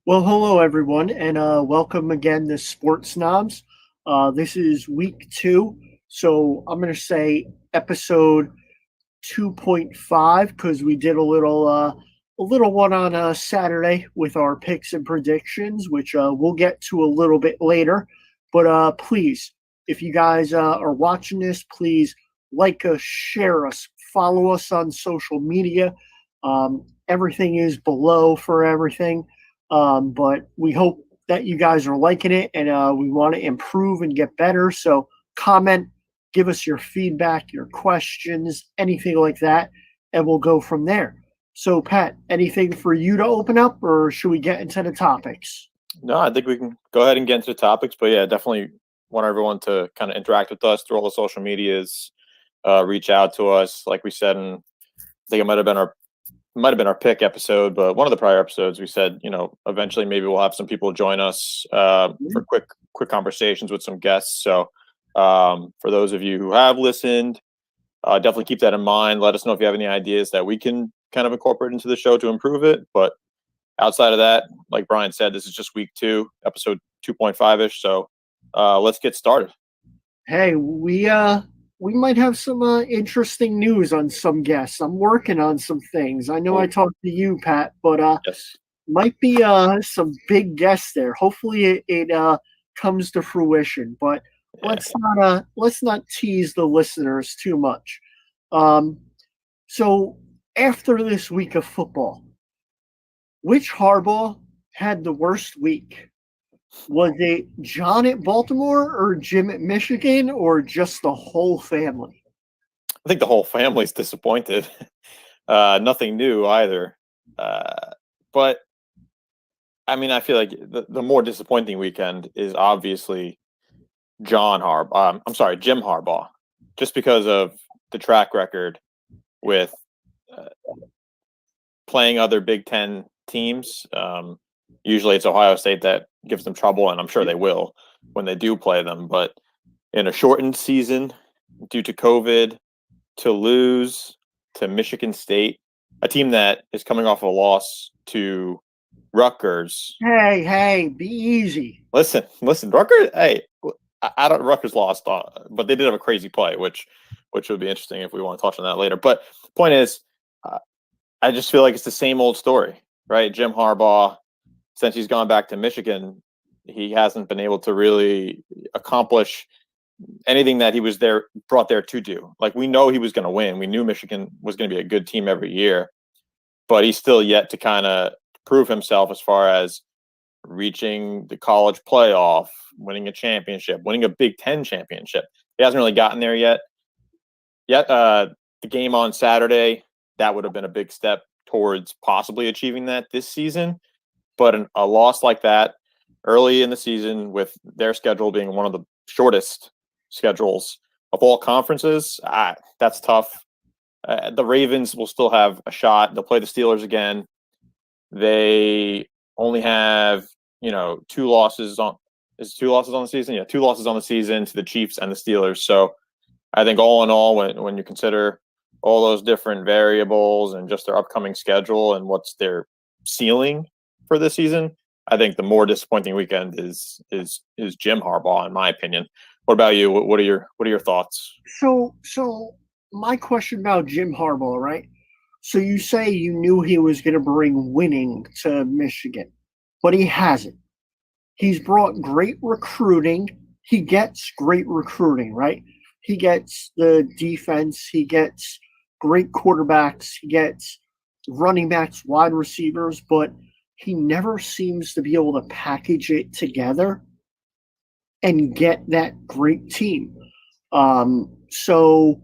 Well, hello everyone, and welcome again to Sports Snobs. This is week two, so I'm going to say episode 2.5 because we did a little one on Saturday with our picks and predictions, which we'll get to a little bit later. But please, if you guys are watching this, please like us, share us, follow us on social media. Everything is below for everything. But we hope that you guys are liking it, and we want to improve and get better. So comment, give us your feedback, your questions, anything like that, and we'll go from there. So, Pat, anything for you to open up, or should we get into the topics? No, I think we can go ahead and get into the topics, but yeah, definitely want everyone to kind of interact with us through all the social medias, reach out to us. Like we said, and I think it might have been our pick episode, but one of the prior episodes we said, eventually maybe we'll have some people join us for quick conversations with some guests. So for those of you who have listened, definitely keep that in mind. Let us know if you have any ideas that we can kind of incorporate into the show to improve it. But outside of that, like Brian said, this is just week two, episode 2.5 ish. So let's get started. Hey, we might have some interesting news on some guests. I'm working on some things. I know I talked to you, Pat, but Yes. might be some big guests there. Hopefully it comes to fruition, but Yeah. let's not tease the listeners too much. Um, so after this week of football, which Harbaugh had the worst week? Was it John at Baltimore or Jim at Michigan or just the whole family? I think the whole family's disappointed. Nothing new either. But I mean, I feel like the more disappointing weekend is obviously Jim Harbaugh, just because of the track record with uh, playing other Big Ten teams. Usually it's Ohio State that gives them trouble, and I'm sure they will when they do play them. But in a shortened season due to COVID, to lose to Michigan State, a team that is coming off a loss to Rutgers. Hey, be easy. Listen, Rutgers. Hey, I don't. Rutgers lost, but they did have a crazy play, which would be interesting if we want to touch on that later. But point is, uh, I just feel like it's the same old story, right? Jim Harbaugh, since he's gone back to Michigan, he hasn't been able to really accomplish anything that he was brought there to do. Like, we know he was going to win. We knew Michigan was going to be a good team every year, but he's still yet to kind of prove himself as far as reaching the college playoff, winning a championship, winning a Big Ten championship. He hasn't really gotten there yet. The game on Saturday, that would have been a big step towards possibly achieving that this season. But a loss like that early in the season, with their schedule being one of the shortest schedules of all conferences, that's tough. The Ravens will still have a shot. They'll play the Steelers again. They only have, two losses on the season. Yeah, two losses on the season to the Chiefs and the Steelers. So I think all in all, when you consider all those different variables and just their upcoming schedule and what's their ceiling for this season, I think the more disappointing weekend is Jim Harbaugh, in my opinion. What about you? What are your thoughts? So my question about Jim Harbaugh, right? So you say you knew he was going to bring winning to Michigan, but he hasn't. He's brought great recruiting. He gets great recruiting, right? He gets the defense. He gets great quarterbacks. He gets running backs, wide receivers, but he never seems to be able to package it together and get that great team. So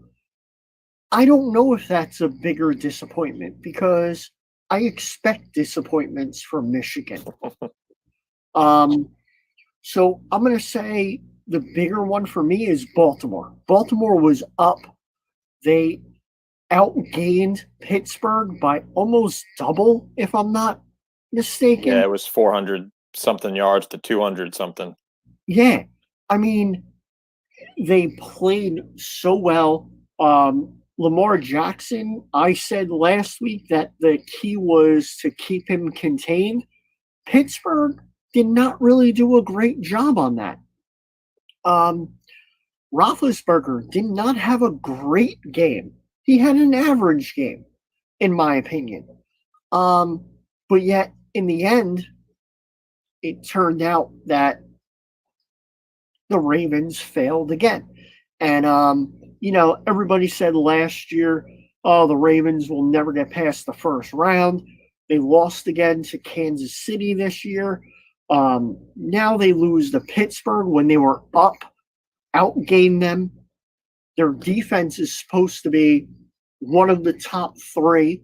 I don't know if that's a bigger disappointment because I expect disappointments from Michigan. Um, so I'm going to say the bigger one for me is Baltimore. Baltimore was up. They outgained Pittsburgh by almost double, if I'm not mistaken. Yeah, it was 400 something yards to 200 something. Yeah. I mean, they played so well. Lamar Jackson, I said last week that the key was to keep him contained. Pittsburgh did not really do a great job on that. Um, Roethlisberger did not have a great game. He had an average game, in my opinion. Um, but yet, in the end, it turned out that the Ravens failed again. And, everybody said last year, oh, the Ravens will never get past the first round. They lost again to Kansas City this year. Now they lose to Pittsburgh when they were up, outgained them. Their defense is supposed to be one of the top three.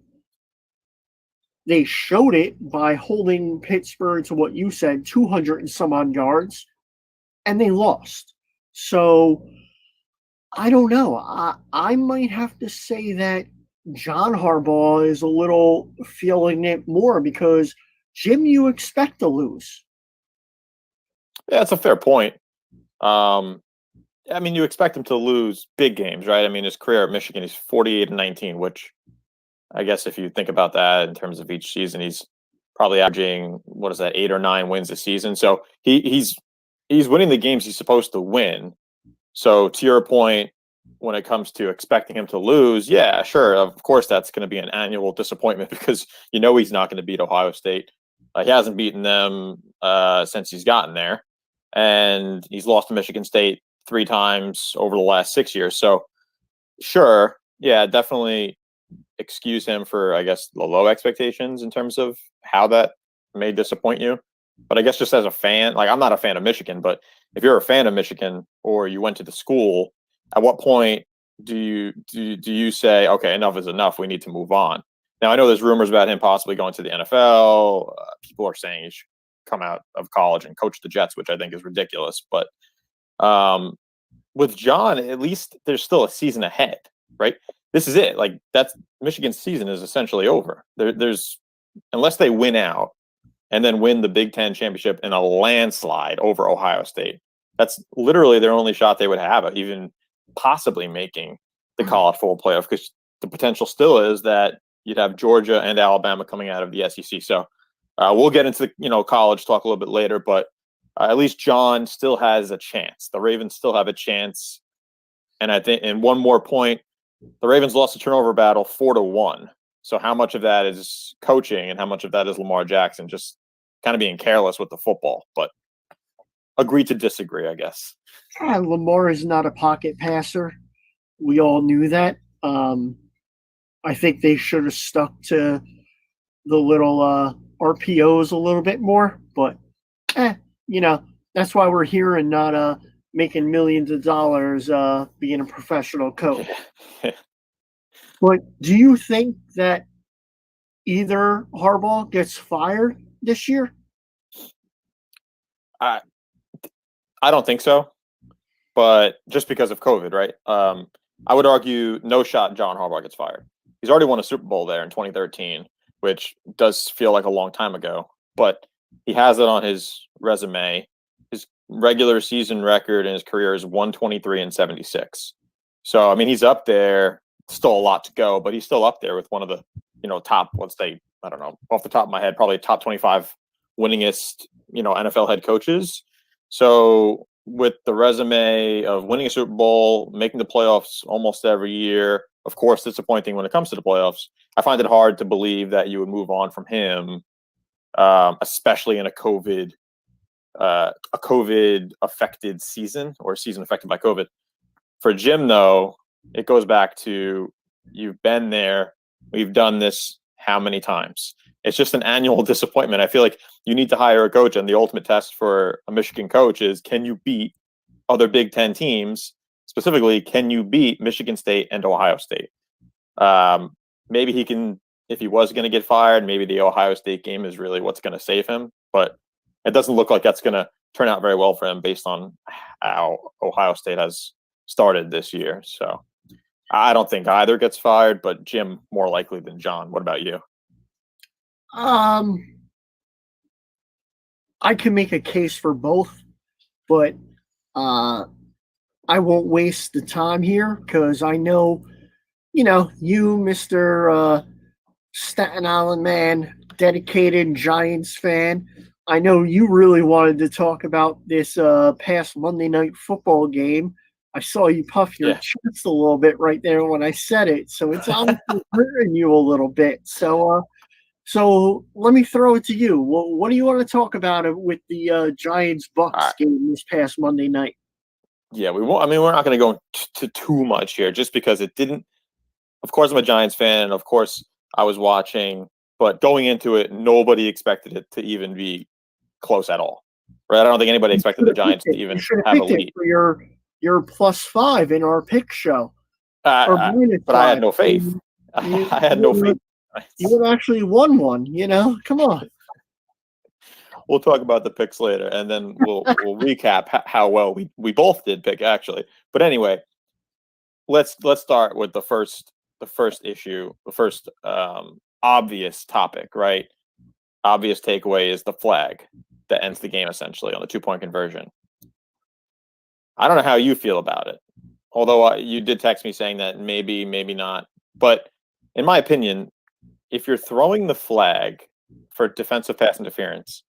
They showed it by holding Pittsburgh to what you said, 200 and some odd yards, and they lost. So I don't know. I might have to say that John Harbaugh is a little feeling it more because Jim, you expect to lose. Yeah, that's a fair point. I mean, you expect him to lose big games, right? I mean, his career at Michigan, he's 48-19, which I guess if you think about that in terms of each season, he's probably averaging what is that, 8 or 9 wins a season. So he's winning the games he's supposed to win. So to your point, when it comes to expecting him to lose, yeah, sure, of course that's going to be an annual disappointment because he's not going to beat Ohio State. He hasn't beaten them since he's gotten there, and he's lost to Michigan State 3 times over the last 6 years. So sure, yeah, definitely excuse him for, I guess, the low expectations in terms of how that may disappoint you. But I guess just as a fan, like I'm not a fan of Michigan, but if you're a fan of Michigan or you went to the school, at what point do you say, okay, enough is enough, we need to move on? Now I know there's rumors about him possibly going to the NFL. People are saying he should come out of college and coach the Jets, which I think is ridiculous. But with John, at least there's still a season ahead, right? This is it. Like that's Michigan's season is essentially over. There's unless they win out and then win the Big Ten championship in a landslide over Ohio State. That's literally their only shot they would have at even possibly making the college football playoff, because the potential still is that you'd have Georgia and Alabama coming out of the SEC. So we'll get into the college talk a little bit later, but at least John still has a chance. The Ravens still have a chance. And I think, and one more point, the Ravens lost the turnover battle 4-1. So how much of that is coaching and how much of that is Lamar Jackson just kind of being careless with the football? But agree to disagree, I guess. Lamar is not a pocket passer. We all knew that. I think they should have stuck to the little RPOs a little bit more. But, that's why we're here and not making millions of dollars being a professional coach. But do you think that either Harbaugh gets fired this year? I don't think so, but just because of COVID, right? I would argue no shot John Harbaugh gets fired. He's already won a Super Bowl there in 2013, which does feel like a long time ago, but he has it on his resume. His regular season record in his career is 123-76. So, I mean, he's up there. Still a lot to go, but he's still up there with one of the, top, let's say, I don't know, off the top of my head, probably top 25 winningest, NFL head coaches. So with the resume of winning a Super Bowl, making the playoffs almost every year, of course, disappointing when it comes to the playoffs, I find it hard to believe that you would move on from him, especially in a COVID affected season or season affected by COVID. For Jim, though, it goes back to you've been there. We've done this how many times? It's just an annual disappointment. I feel like you need to hire a coach, and the ultimate test for a Michigan coach is, can you beat other Big Ten teams? Specifically, can you beat Michigan State and Ohio State? Maybe he can, if he was going to get fired, maybe the Ohio State game is really what's going to save him. But it doesn't look like that's going to turn out very well for him based on how Ohio State has started this year. So I don't think either gets fired, but Jim more likely than John. What about you? I can make a case for both, but I won't waste the time here because I know, you, Mr. Staten Island man, dedicated Giants fan, I know you really wanted to talk about this past Monday night football game. I saw you puff your Yeah. chest a little bit right there when I said it, so it's obviously hurting you a little bit. So let me throw it to you. What do you want to talk about with the Giants All Bucks right. game this past Monday night? Yeah, we won't. I mean, we're not going to go to too much here, just because it didn't. Of course, I'm a Giants fan, and of course, I was watching. But going into it, nobody expected it to even be close at all, right? I don't think anybody You expected should the have picked Giants to it. You even should have have a picked it lead. for your +5 in our pick show, or minus But I had five. no faith. You, I had no faith. you would actually won one. Come on. We'll talk about the picks later, and then we'll recap how well we both did pick actually. But anyway, let's start with the first issue, the first obvious topic, right? Obvious takeaway is the flag that ends the game essentially on the 2-point conversion. I don't know how you feel about it, although you did text me saying that maybe not. But in my opinion, if you're throwing the flag for defensive pass interference,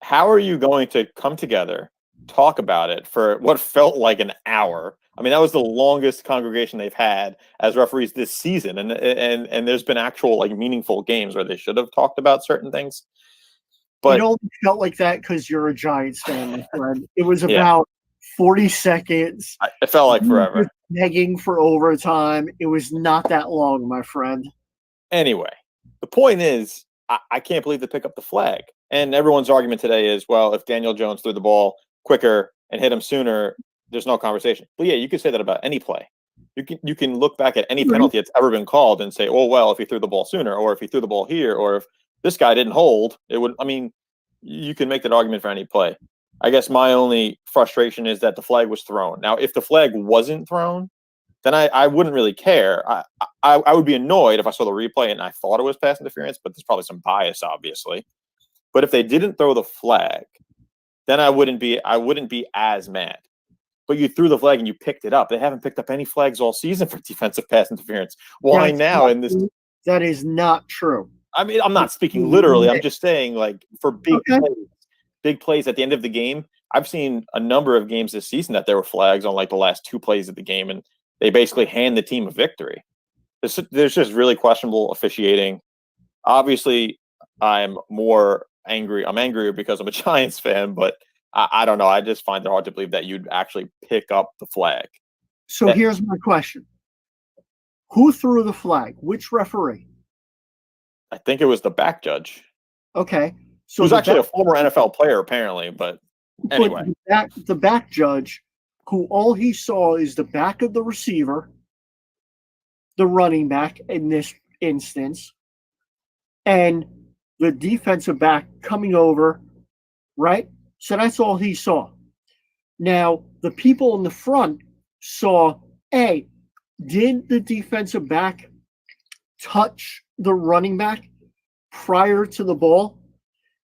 how are you going to come together, talk about it for what felt like an hour? I mean, that was the longest congregation they've had as referees this season, and there's been actual like meaningful games where they should have talked about certain things. It But only felt like that because you're a Giants fan, my friend. It was yeah, about 40 seconds. it felt like You were forever. just begging for overtime. It was not that long, my friend. Anyway, the point is, I can't believe they pick up the flag. And everyone's argument today is, well, if Daniel Jones threw the ball quicker and hit him sooner, there's no conversation. But yeah, you could say that about any play. You can look back at any penalty that's ever been called and say, oh well, if he threw the ball sooner, or if he threw the ball here, or if this guy didn't hold, it would. I mean, you can make that argument for any play. I guess my only frustration is that the flag was thrown. Now, if the flag wasn't thrown, then I wouldn't really care. I would be annoyed if I saw the replay and I thought it was pass interference, but there's probably some bias, obviously. But if they didn't throw the flag, then I wouldn't be as mad. But you threw the flag and you picked it up. They haven't picked up any flags all season for defensive pass interference. Why That's now not in this? true. That is not true. I mean, I'm not speaking literally. I'm just saying, like, for Okay. big plays at the end of the game. I've seen a number of games this season that there were flags on like the last 2 plays of the game, and they basically hand the team a victory. There's just really questionable officiating. Obviously, I'm more angry. I'm angrier because I'm a Giants fan, but I don't know. I just find it hard to believe that you'd actually pick up the flag. So That here's my question. Who threw the flag? Which referee? I think it was the back judge, Okay. So who's the actually back, a former NFL player, apparently. But but anyway, the back judge, who all he saw is the back of the receiver, the running back in this instance, and the defensive back coming over, right? So that's all he saw. Now, the people in the front saw, A, did the defensive back touch the running back prior to the ball?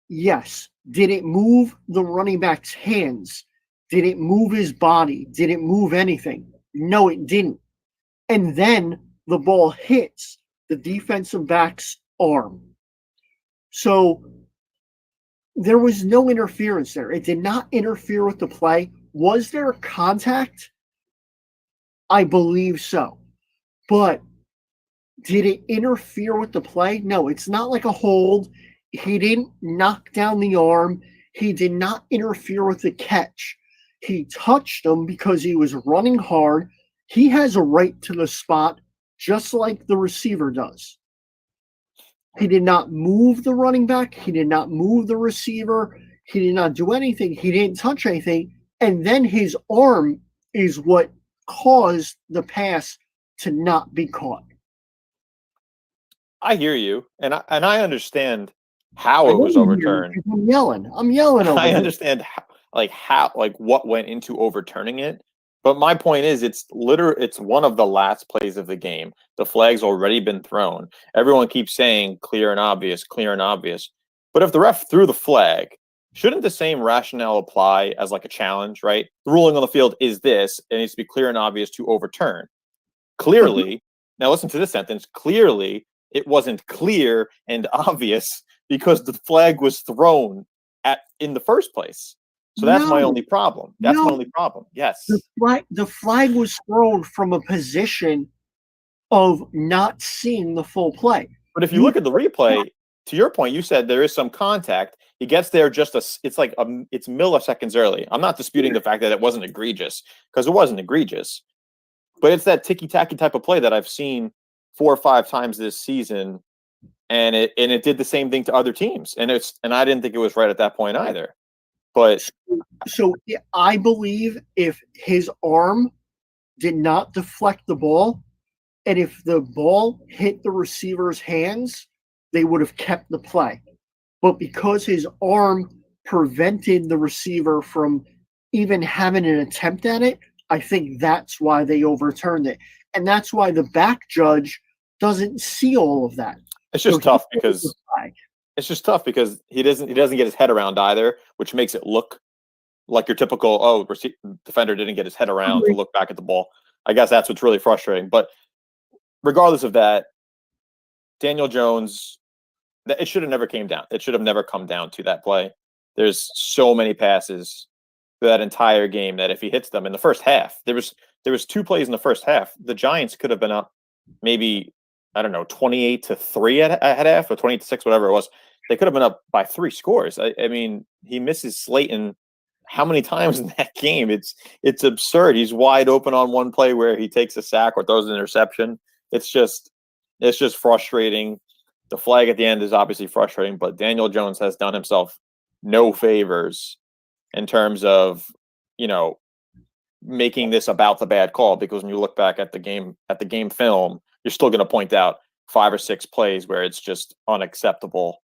Yes. Did it move the running back's hands? Did it move his body? Did it move anything? No, it didn't. And then the ball hits the defensive back's arm. So there was no interference there. It did not interfere with the play. Was there contact? I believe so. But did it interfere with the play? No, it's not like a hold. He didn't knock down the arm. He did not interfere with the catch. He touched him because he was running hard. He has a right to the spot, just like the receiver does. He did not move the running back. He did not move the receiver. He did not do anything. He didn't touch anything. And then his arm is what caused the pass to not be caught. I hear you, and I understand I how it know was you hear me overturned. because I'm yelling. I'm yelling over I here. understand how what went into overturning it. But my point is, it's one of the last plays of the game. The flag's already been thrown. Everyone keeps saying clear and obvious, clear and obvious. But if the ref threw the flag, shouldn't the same rationale apply as like a challenge, right? The ruling on the field is this. It needs to be clear and obvious to overturn. But Clearly, now listen to this sentence. Clearly, it wasn't clear and obvious because the flag was thrown in the first place. So that's my No, only problem. That's my no. only problem. The Yes. flag was thrown from a position of not seeing the full play. But if you You look at the replay, to your point, you said there is some contact. He gets there it's like it's milliseconds early. I'm not disputing the fact that it wasn't egregious because it wasn't egregious, but it's that ticky-tacky type of play that I've seen 4 or 5 times this season, and it did the same thing to other teams, and I didn't think it was right at that point either. But so I believe if his arm did not deflect the ball, and if the ball hit the receiver's hands, they would have kept the play. But because his arm prevented the receiver from even having an attempt at it, I think that's why they overturned it. And that's why the back judge doesn't see all of that. it's just So tough because he doesn't get his head around either, which makes it look like your typical defender didn't get his head around to look back at the ball. I guess that's what's really frustrating. But regardless of that, Daniel Jones, it should have never came down. It should have never come down to that play. There's so many passes for that entire game that if he hits them in the first half, there was 2 plays in the first half. The Giants could have been up maybe, I don't know, 28-3 at half or 28-6, whatever it was. They could have been up by 3 scores. I mean, he misses Slayton how many times in that game? It's absurd. He's wide open on one play where he takes a sack or throws an interception. It's just frustrating. The flag at the end is obviously frustrating, but Daniel Jones has done himself no favors in terms of, making this about the bad call, because when you look back at the game film, you're still going to point out 5 or 6 plays where it's just unacceptable.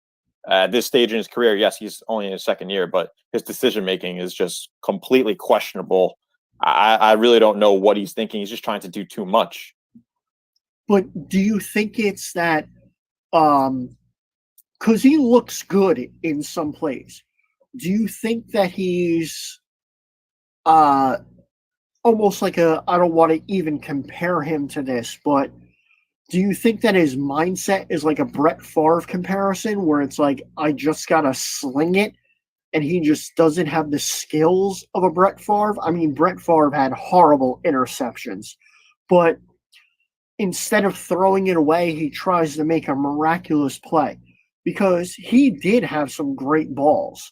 At this stage in his career, yes, he's only in his second year, but his decision making is just completely questionable. I really don't know what he's thinking. He's just trying to do too much. But do you think it's that because he looks good in some plays, do you think that he's almost like I don't want to even compare him to this, but do you think that his mindset is like a Brett Favre comparison where it's like, I just got to sling it and he just doesn't have the skills of a Brett Favre? I mean, Brett Favre had horrible interceptions, but instead of throwing it away, he tries to make a miraculous play because he did have some great balls.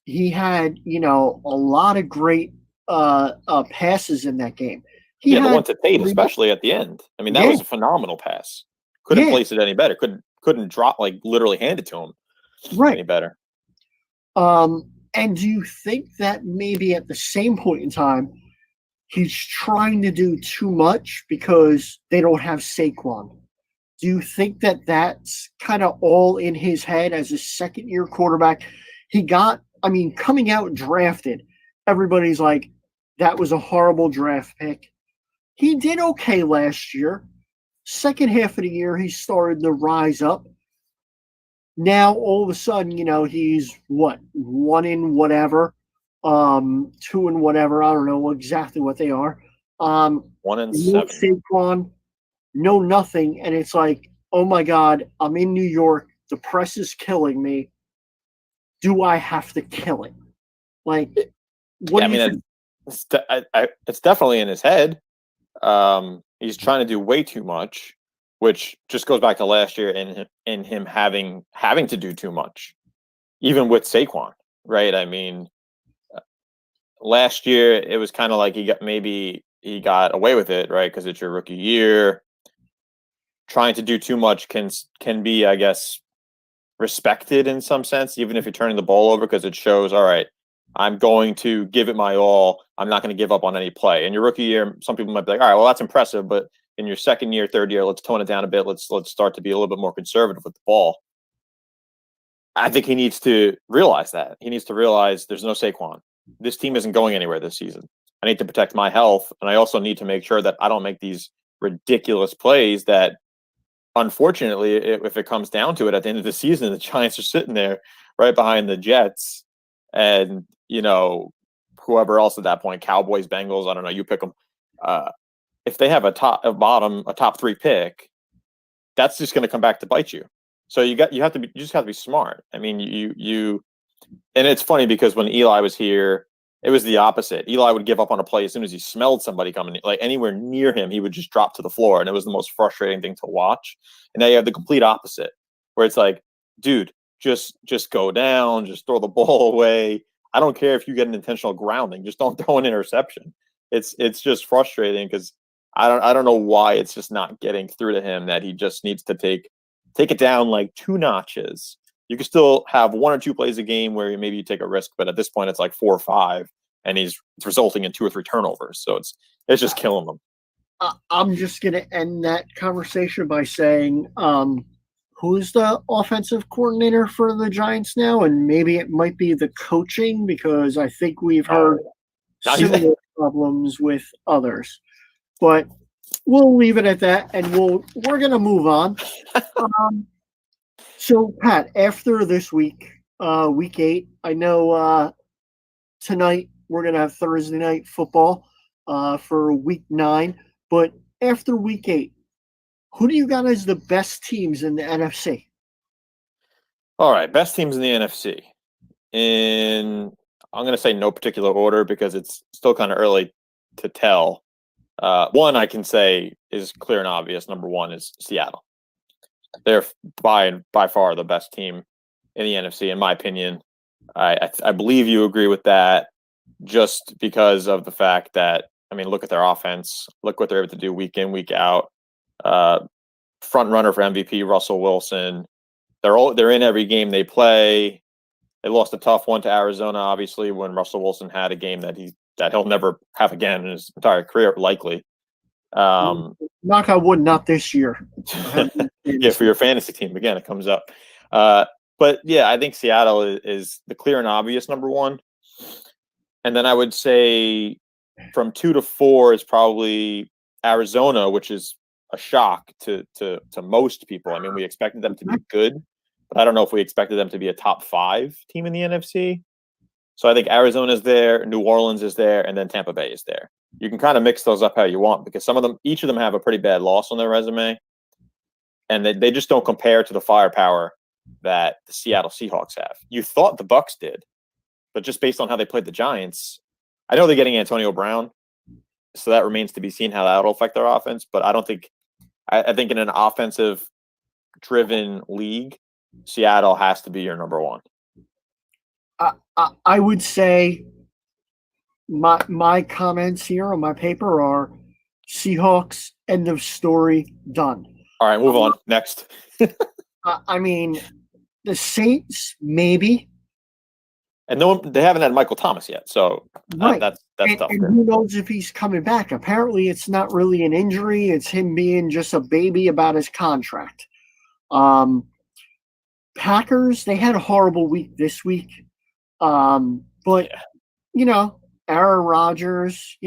He had, a lot of great passes in that game. He the had one to Tate, especially at the end. I mean, that was a phenomenal pass. Couldn't place it any better. Couldn't drop, like literally hand it to him any better. And do you think that maybe at the same point in time, he's trying to do too much because they don't have Saquon? Do you think that that's kind of all in his head as a second-year quarterback? Coming out drafted, everybody's like, that was a horrible draft pick. He did okay last year. Second half of the year, he started to rise up. Now, all of a sudden, he's what? 1 in whatever, 2 in whatever. I don't know exactly what they are. 1 in 7. No Saquon, no nothing. And it's like, oh my God, I'm in New York. The press is killing me. Do I have to kill it? Like, what do you think? It's definitely in his head. He's trying to do way too much, which just goes back to last year and him having to do too much, even with Saquon, right? I mean, last year it was kind of like he got away with it, right? Because it's your rookie year. Trying to do too much can be, I guess, respected in some sense, even if you're turning the ball over, because it shows, all right, I'm going to give it my all. I'm not going to give up on any play. In your rookie year, some people might be like, all right, well, that's impressive, but in your second year, third year, let's tone it down a bit. Let's start to be a little bit more conservative with the ball. I think he needs to realize that. He needs to realize there's no Saquon. This team isn't going anywhere this season. I need to protect my health, and I also need to make sure that I don't make these ridiculous plays that, unfortunately, if it comes down to it, at the end of the season, the Giants are sitting there right behind the Jets and, whoever else at that point, Cowboys, Bengals, I don't know, you pick them. If they have a top 3 pick, that's just going to come back to bite you. So you just have to be smart. I mean, and it's funny because when Eli was here, it was the opposite. Eli would give up on a play as soon as he smelled somebody coming, like anywhere near him, he would just drop to the floor, and it was the most frustrating thing to watch. And now you have the complete opposite, where it's like, dude, just go down, just throw the ball away. I don't care if you get an intentional grounding, just don't throw an interception. It's just frustrating because I don't know why it's just not getting through to him that he just needs to take it down like 2 notches. You can still have 1 or 2 plays a game where maybe you take a risk, but at this point it's like 4 or 5, and it's resulting in 2 or 3 turnovers. So it's just killing them. I'm just going to end that conversation by saying, who's the offensive coordinator for the Giants now? And maybe it might be the coaching, because I think we've heard similar problems with others. But we'll leave it at that, and we're going to move on. So, Pat, after this week, week 8, I know tonight we're going to have Thursday night football for week 9. But after week 8, who do you got as the best teams in the NFC? All right, best teams in the NFC. I'm going to say no particular order because it's still kind of early to tell. One I can say is clear and obvious. Number 1 is Seattle. They're by far the best team in the NFC, in my opinion. I believe you agree with that, just because of the fact that, I mean, look at their offense. Look what they're able to do week in, week out. Front runner for MVP, Russell Wilson. They're in every game they play. They lost a tough one to Arizona, obviously, when Russell Wilson had a game that he'll never have again in his entire career, likely. Knock on wood, not this year. Yeah, for your fantasy team, again, it comes up. But yeah, I think Seattle is the clear and obvious number 1. And then I would say from 2 to 4 is probably Arizona, which is a shock to most people. I mean, we expected them to be good, but I don't know if we expected them to be a top 5 team in the NFC. So I think Arizona is there, New Orleans is there, and then Tampa Bay is there. You can kind of mix those up how you want, because each of them have a pretty bad loss on their resume, and they just don't compare to the firepower that the Seattle Seahawks have. You thought the Bucs did, but just based on how they played the Giants, I know they're getting Antonio Brown, so that remains to be seen how that will affect their offense. But I think in an offensive-driven league, Seattle has to be your number 1. I would say my comments here on my paper are Seahawks, end of story, done. All right, move on. Next. I mean, the Saints, maybe. And they haven't had Michael Thomas yet, so right. That's tough. And who knows if he's coming back? Apparently, it's not really an injury; it's him being just a baby about his contract. Packers, they had a horrible week this week, but Aaron Rodgers,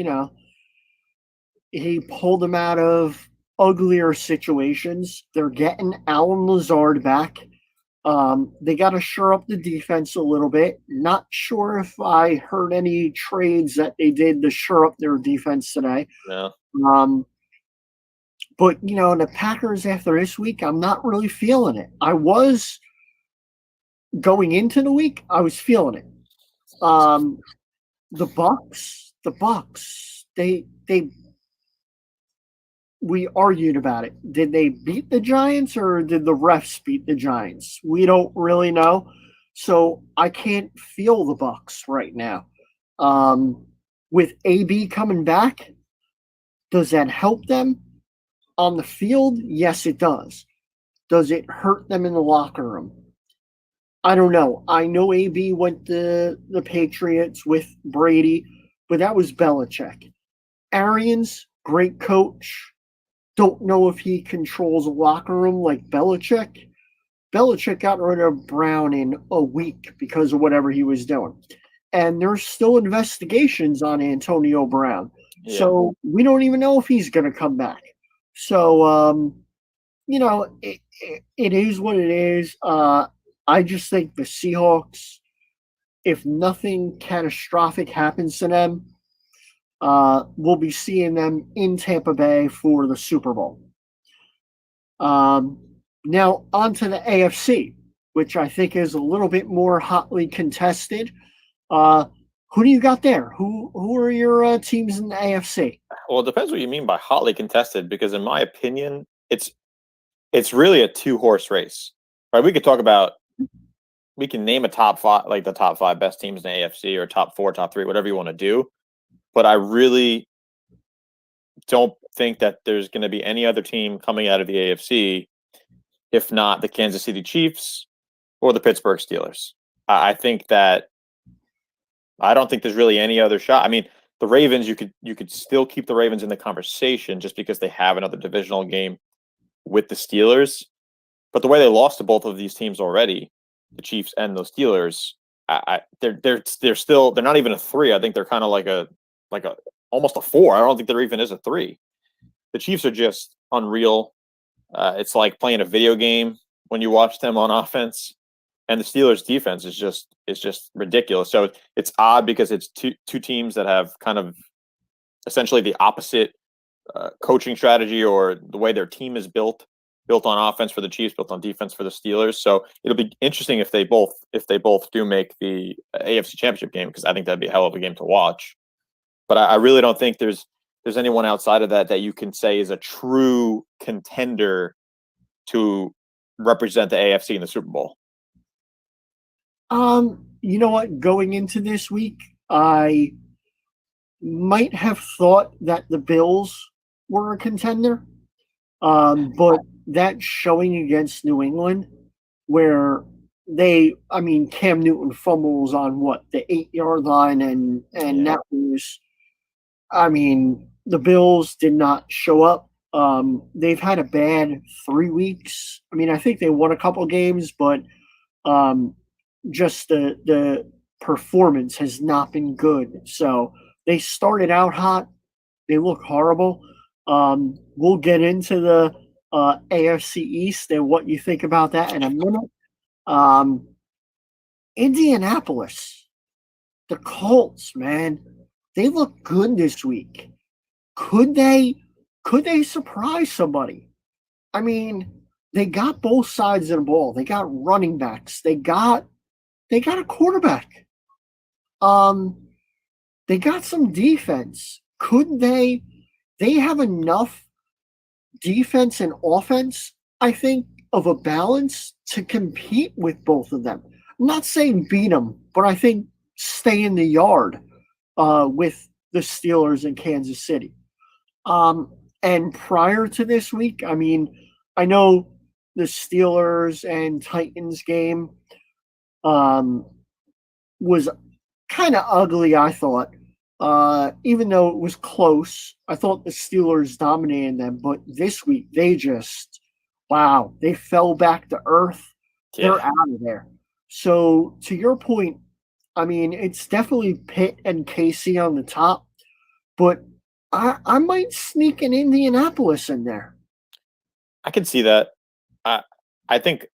he pulled them out of uglier situations. They're getting Alan Lazard back. They got to shore up the defense a little bit. Not sure if I heard any trades that they did to shore up their defense today. Yeah. But, the Packers after this week, I'm not really feeling it. I was going into the week, I was feeling it. The Bucs, we argued about it. Did they beat the Giants or did the refs beat the Giants? We don't really know. So I can't feel the Bucs right now. With AB coming back, does that help them on the field? Yes, it does. Does it hurt them in the locker room? I don't know. I know AB went to the Patriots with Brady, but that was Belichick. Arians, great coach. Don't know if he controls a locker room like Belichick. Belichick got rid of Brown in a week because of whatever he was doing. And there's still investigations on Antonio Brown. Yeah. So we don't even know if he's going to come back. So, it is what it is. I just think the Seahawks, if nothing catastrophic happens to them, we'll be seeing them in Tampa Bay for the Super Bowl. Um, Now on to the AFC, which I think is a little bit more hotly contested. Uh, who do you got there? Who are your teams in the AFC? Well, it depends what you mean by hotly contested, because in my opinion, it's really a two-horse race. Right? We can name a top five, like the top five best teams in the AFC, or top four, top three, whatever you want to do. But I really don't think that there's going to be any other team coming out of the AFC, if not the Kansas City Chiefs or the Pittsburgh Steelers. I think that I don't think there's really any other shot. I mean, the Ravens, you could still keep the Ravens in the conversation just because they have another divisional game with the Steelers. But the way they lost to both of these teams already, the Chiefs and the Steelers, they're still, they're not even a three. I think they're kind of like a almost a four. I don't think there even is a three. The Chiefs are just unreal. It's like playing a video game when you watch them on offense, and the Steelers' defense is just ridiculous. So it's odd because it's two teams that have kind of essentially the opposite coaching strategy, or the way their team is built on offense for the Chiefs, built on defense for the Steelers. So it'll be interesting if they both do make the AFC Championship game, because I think that'd be a hell of a game to watch. But I really don't think there's anyone outside of that you can say is a true contender to represent the AFC in the Super Bowl. You know what? Going into this week, I might have thought that the Bills were a contender. But that showing against New England, where I mean, Cam Newton fumbles on what, the 8 yard line, and Yeah. that was, I mean, the Bills did not show up. They've had a bad 3 weeks. I mean, I think they won a couple games, but um, just the performance has not been good. So they started out hot. They look horrible. We'll get into the AFC East and what you think about that in a minute. Um, Indianapolis, the Colts, man, they look good this week. Could they? Could they surprise somebody? I mean, they got both sides of the ball. They got running backs. They got a quarterback. Um, they got some defense. Could they? They have enough defense and offense, I think, of a balance to compete with both of them. I'm not saying beat them, but I think stay in the yard with the Steelers in Kansas City. And prior to this week, I mean, I know the Steelers and Titans game um, was kind of ugly, I thought. Even though it was close, I thought the Steelers dominated them. But this week, wow, they fell back to earth. They're Yeah. out of there. So, to your point, I mean, it's definitely Pitt and Casey on the top, but I might sneak an Indianapolis in there. I can see that. I I think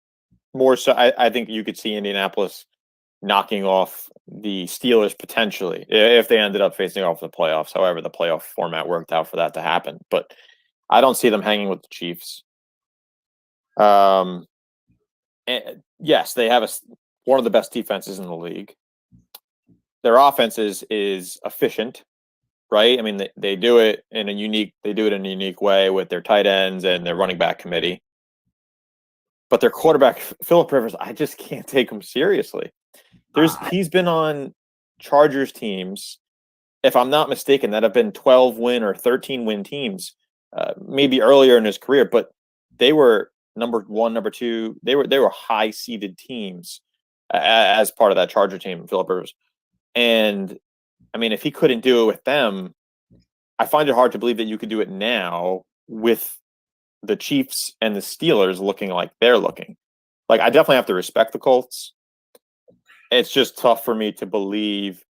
more so. I think you could see Indianapolis knocking off the Steelers potentially if they ended up facing off in the playoffs. However, the playoff format worked out for that to happen. But I don't see them hanging with the Chiefs. Um, and yes, they have one of the best defenses in the league. Their offense is efficient, right? I mean, they do it in a unique way with their tight ends and their running back committee. But their quarterback, Philip Rivers, I just can't take him seriously. He's been on Chargers teams, if I'm not mistaken, that have been 12 win or 13 win teams, maybe earlier in his career, but they were number one, number two. They were high seeded teams as part of that Charger team, Philip Rivers. And I mean, if he couldn't do it with them, I find it hard to believe that you could do it now with the Chiefs and the Steelers looking like they're looking. Like, I definitely have to respect the Colts. It's just tough for me to believe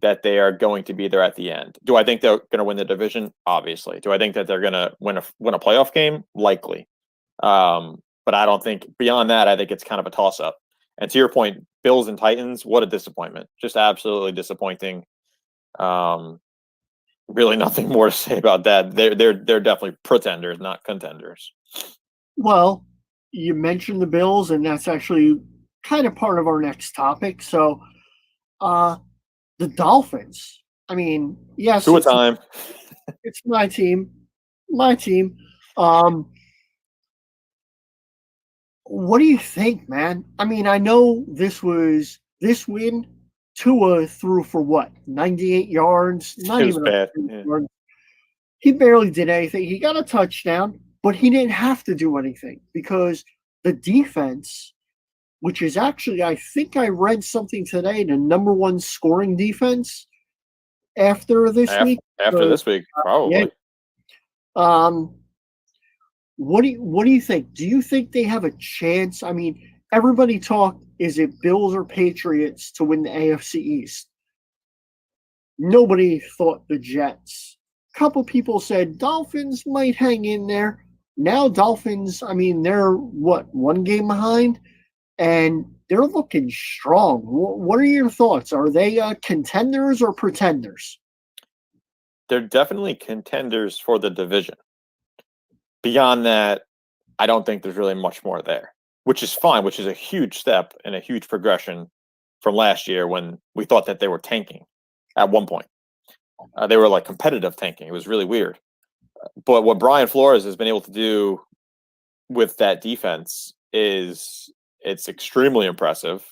that they are going to be there at the end. Do I think they're going to win the division? Obviously. Do I think that they're going to win a playoff game? Likely. But I don't think beyond that. I think it's kind of a toss up. And to your point, Bills and Titans, what a disappointment! Just absolutely disappointing. Really, nothing more to say about that. They're definitely pretenders, not contenders. Well, you mentioned the Bills, and that's actually kind of part of our next topic. So, uh, the Dolphins. I mean, yes, Two a time. it's my team, my team. Um, what do you think, man? I mean, I know this win. Tua threw for what, 98 yards? It Not was even bad. 100 Yeah. yards. He barely did anything. He got a touchdown, but he didn't have to do anything because the defense, which is actually, I think I read something today, the number one scoring defense after this week. After So, this week, yeah. probably. Um, what do you think? Do you think they have a chance? I mean, everybody talk, is it Bills or Patriots to win the AFC East? Nobody thought the Jets. Couple people said Dolphins might hang in there. Now Dolphins, I mean, they're what, one game behind, and they're looking strong. What are your thoughts? Are they contenders or pretenders? They're definitely contenders for the division. Beyond that, I don't think there's really much more there, which is fine, which is a huge step and a huge progression from last year when we thought that they were tanking at one point. They were like competitive tanking. It was really weird. But what Brian Flores has been able to do with that defense is it's extremely impressive.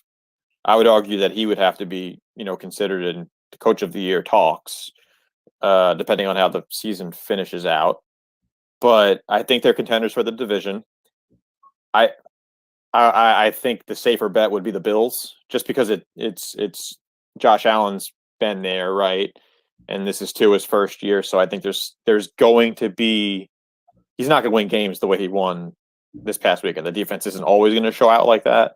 I would argue that he would have to be, considered in the coach of the year talks, depending on how the season finishes out. But I think they're contenders for the division. I I think the safer bet would be the Bills, just because it's Josh Allen's been there, right? And this is to his first year, so I think there's going to be he's not going to win games the way he won this past weekend. The defense isn't always going to show out like that.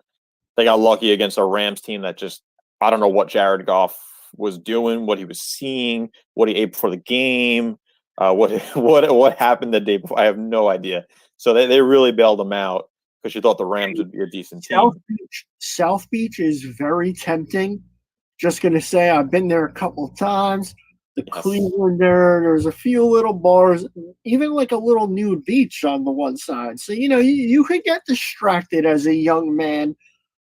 They got lucky against a Rams team that just I don't know what Jared Goff was doing, what he was seeing, what he ate before the game, what what happened the day before. I have no idea. So they really bailed them out because you thought the Rams would be a decent team. South Beach is very tempting. Just gonna say I've been there a couple times. The Yes, Clevelander, there's a few little bars, even like a little nude beach on the one side. So you could get distracted as a young man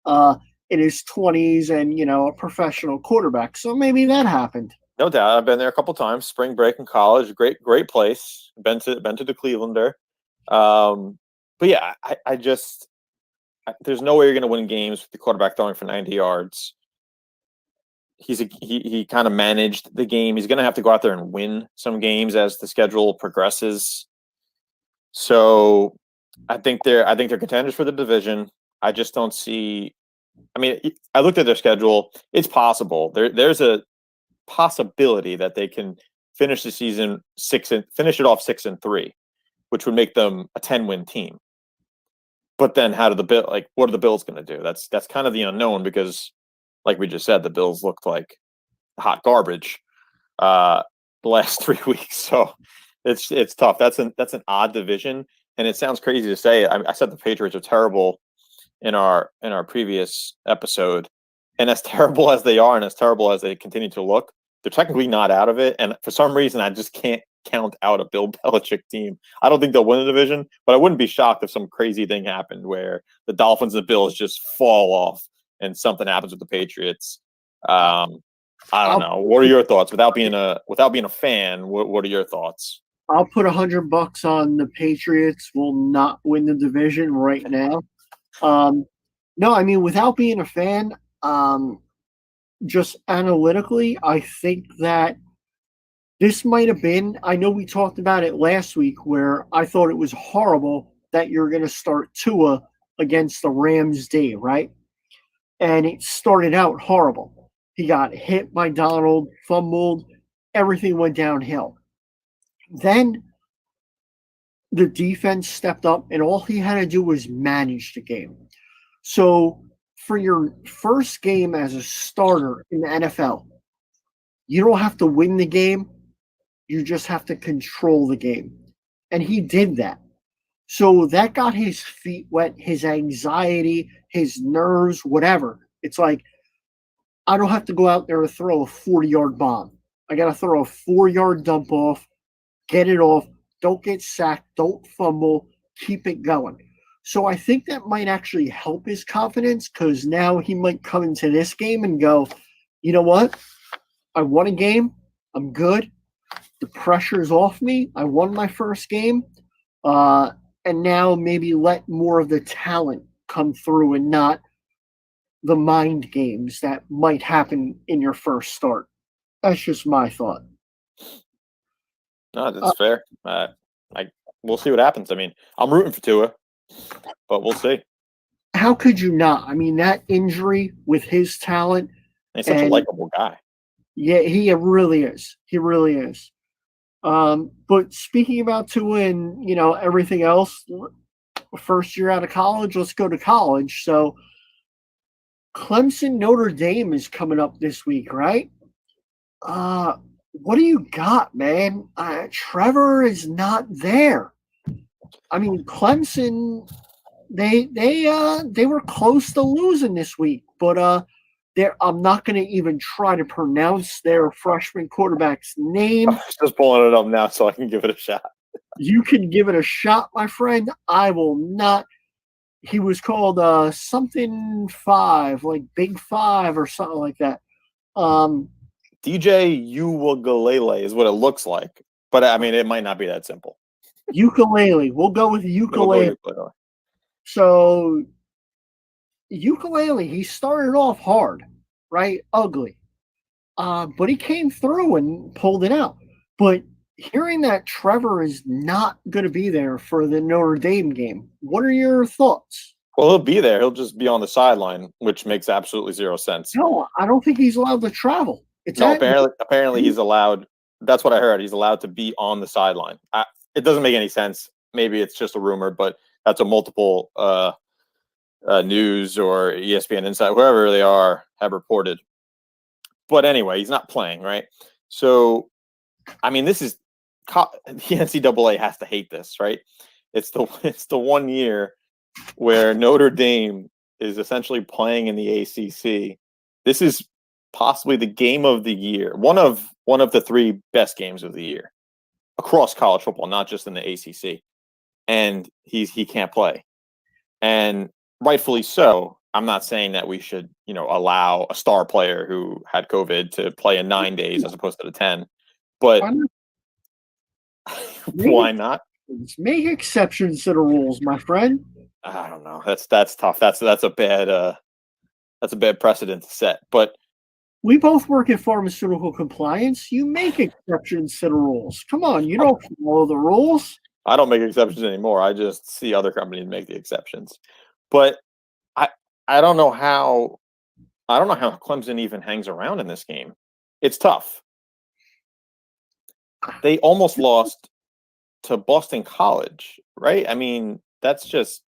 uh, in his 20s and a professional quarterback. So maybe that happened. no doubt. I've been there a couple times. Spring break in college, great place. Been to the Clevelander. But yeah, I just there's no way you're going to win games with the quarterback throwing for 90 yards. He kind of managed the game. He's going to have to go out there and win some games as the schedule progresses. So I think they're contenders for the division. I just don't see. I mean, I looked at their schedule. It's possible. There's a possibility that they can finish the season finish it off 6-3, which would make them a 10-win team. But then how do what are the Bills going to do? That's kind of the unknown because, like we just said, the Bills looked like hot garbage uh, the last 3 weeks. So it's tough. That's an odd division, and it sounds crazy to say. I said the Patriots are terrible in our previous episode, and as terrible as they are, and as terrible as they continue to look, they're technically not out of it. And for some reason, I just can't count out a Bill Belichick team. I don't think they'll win the division, but I wouldn't be shocked if some crazy thing happened where the Dolphins and the Bills just fall off and something happens with the Patriots. I don't I'll know. What are your thoughts without being a fan? What are your thoughts? I'll put $100 on the Patriots will not win the division right now. Um, no, I mean without being a fan, um, just analytically, I think that this might have been. I know we talked about it last week where I thought it was horrible that you're going to start Tua against the Rams D, right? And it started out horrible. He got hit by Donald, fumbled, everything went downhill. Then the defense stepped up, and all he had to do was manage the game. So, for your first game as a starter in the NFL, you don't have to win the game, you just have to control the game. And he did that. So, that got his feet wet, his anxiety, his nerves, whatever. It's like, I don't have to go out there and throw a 40-yard bomb. I got to throw a 4-yard dump off, get it off, don't get sacked, don't fumble, keep it going. So I think that might actually help his confidence because now he might come into this game and go, you know what? I won a game. I'm good. The pressure's off me. I won my first game. Uh, and now maybe let more of the talent come through and not the mind games that might happen in your first start. That's just my thought. No, Uh, that's fair. I we'll see what happens. I mean, I'm rooting for Tua, but we'll see. how could you not? I mean, that injury with his talent, He's such a and likable guy. yeah, he really is. He really is. But speaking about Tua and everything else, first year out of college, let's go to college. So Clemson Notre Dame is coming up this week, right? What do you got, man? Trevor is not there. I mean, Clemson, they were close to losing this week, but I'm not going to even try to pronounce their freshman quarterback's name. I'm just pulling it up now so I can give it a shot. You can give it a shot, my friend. I will not. He was called something five, like Big Five or something like that. DJ Uwagalele is what it looks like, but I mean, it might not be that simple. Ukulele. We'll go with We'll go ukulele. ukulele. So ukulele, he started off hard, right? Ugly. But he came through and pulled it out. But hearing that Trevor is not going to be there for the Notre Dame game, what are your thoughts? Well, he'll be there. He'll just be on the sideline, which makes absolutely zero sense. No, I don't think he's allowed to travel. It's No, at apparently he's allowed. That's what I heard. He's allowed to be on the sideline. It doesn't make any sense. Maybe it's just a rumor, but that's what multiple news or ESPN Insight, wherever they are, have reported. But anyway, he's not playing, right? So, I mean, this is the NCAA has to hate this, right? It's the 1 year where Notre Dame is essentially playing in the ACC. This is possibly the game of the year, one of the three best games of the year across college football, not just in the ACC. And he can't play, and rightfully so. I'm not saying that we should, allow a star player who had COVID to play in 9 days as opposed to the 10. But why not? Make exceptions to the rules, my friend. I don't know. That's tough. That's a bad precedent to set. But we both work in pharmaceutical compliance. You make exceptions to the rules. Come on, you don't follow the rules. I don't make exceptions anymore. I just see other companies make the exceptions. But I don't know how Clemson even hangs around in this game. It's tough. They almost lost to Boston College, right? I mean, that's just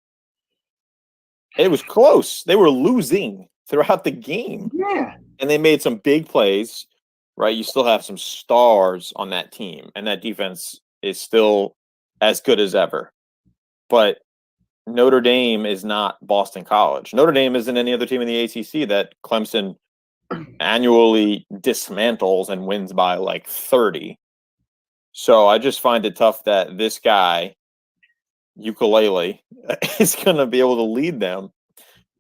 it was close. They were losing throughout the game. Yeah. And they made some big plays, right? You still have some stars on that team, and that defense is still as good as ever. But Notre Dame is not Boston College. Notre Dame isn't any other team in the ACC that Clemson annually dismantles and wins by like 30. So I just find it tough that this guy, Ukulele, is going to be able to lead them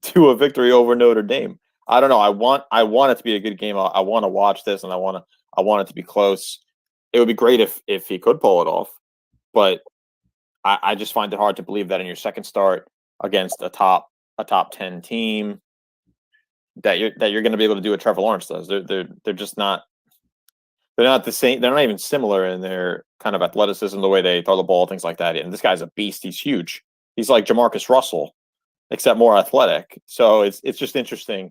to a victory over Notre Dame. I don't know. I want it to be a good game. I want to watch this, and I want it to be close. It would be great if he could pull it off, but I just find it hard to believe that in your second start against a top 10 team that you're going to be able to do what Trevor Lawrence does. They're just not. They're not the same. They're not even similar in their kind of athleticism, the way they throw the ball, things like that. And this guy's a beast. He's huge. He's like Jamarcus Russell, except more athletic. So it's just interesting.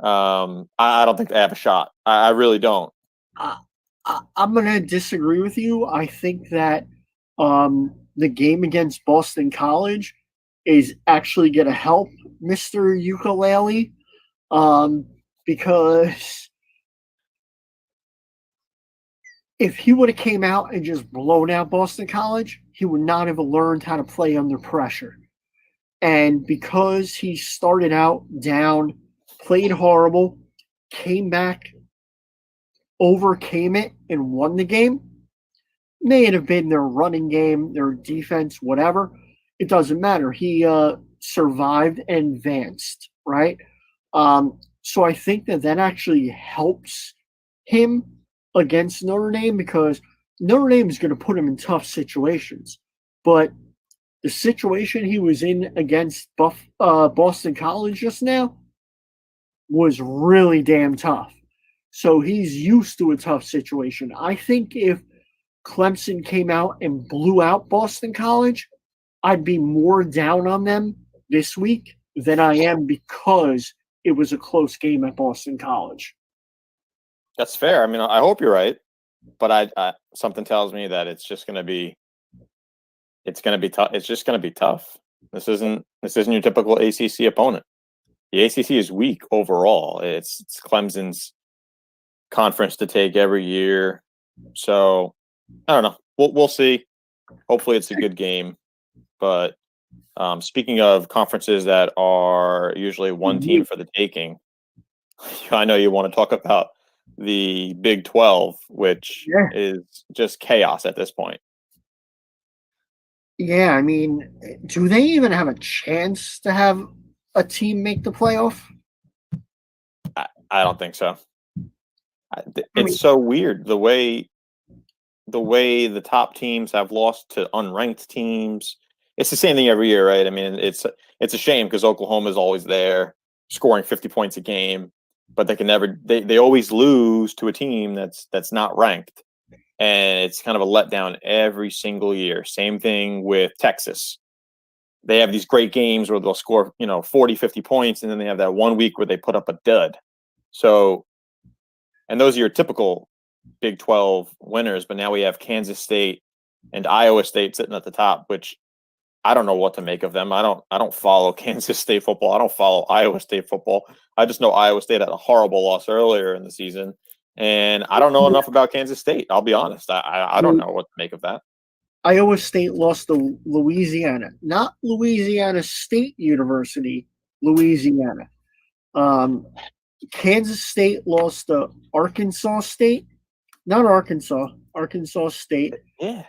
I don't think they have a shot. I really don't. I'm going to disagree with you. I think that the game against Boston College is actually going to help Mr. Ukulele because if he would have came out and just blown out Boston College, he would not have learned how to play under pressure. And because he started out down, played horrible, came back, overcame it, and won the game, may it have been their running game, their defense, whatever. it doesn't matter. He survived and advanced, right? So I think that that actually helps him against Notre Dame because Notre Dame is going to put him in tough situations. But the situation he was in against Boston College just now was really damn tough. So he's used to a tough situation. I think if Clemson came out and blew out Boston College, I'd be more down on them this week than I am because it was a close game at Boston College. That's fair. I mean, I hope you're right, but I something tells me that it's just going to be tough. It's just going to be tough. This isn't your typical ACC opponent. The ACC is weak overall. It's Clemson's conference to take every year. So I don't know. We'll see. Hopefully, it's a good game. But speaking of conferences that are usually one team for the taking, I know you want to talk about the Big 12, which is just chaos at this point. Yeah, I mean, do they even have a chance to have a team make the playoff? I don't think so. It's so weird the way the top teams have lost to unranked teams. It's the same thing every year, right? I mean, it's a shame because Oklahoma is always there, scoring 50 points a game, but they can never. They always lose to a team that's not ranked, and it's kind of a letdown every single year. Same thing with Texas. They have these great games where they'll score 40, 50 points, and then they have that one week where they put up a dud. So, and those are your typical Big 12 winners, but now we have Kansas State and Iowa State sitting at the top, which I don't know what to make of them. I don't follow Kansas State football. I don't follow Iowa State football. I just know Iowa State had a horrible loss earlier in the season, and I don't know enough about Kansas State. I'll be honest. I don't know what to make of that. Iowa State lost to Louisiana, not Louisiana State University, Louisiana. Kansas State lost to Arkansas State, not Arkansas, Arkansas State. Yeah.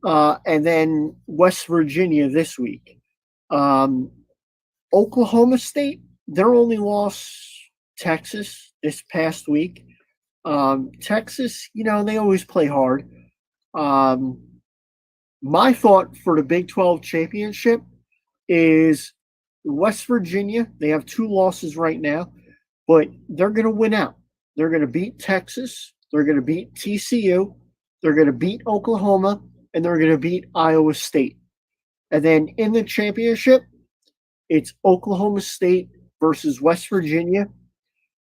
And then West Virginia this week. Oklahoma State, their only loss, Texas, this past week. Texas, they always play hard. My thought for the Big 12 championship is West Virginia. They have 2 losses right now, but they're going to win out. They're going to beat Texas. They're going to beat TCU. They're going to beat Oklahoma. And they're going to beat Iowa State. And then in the championship, it's Oklahoma State versus West Virginia.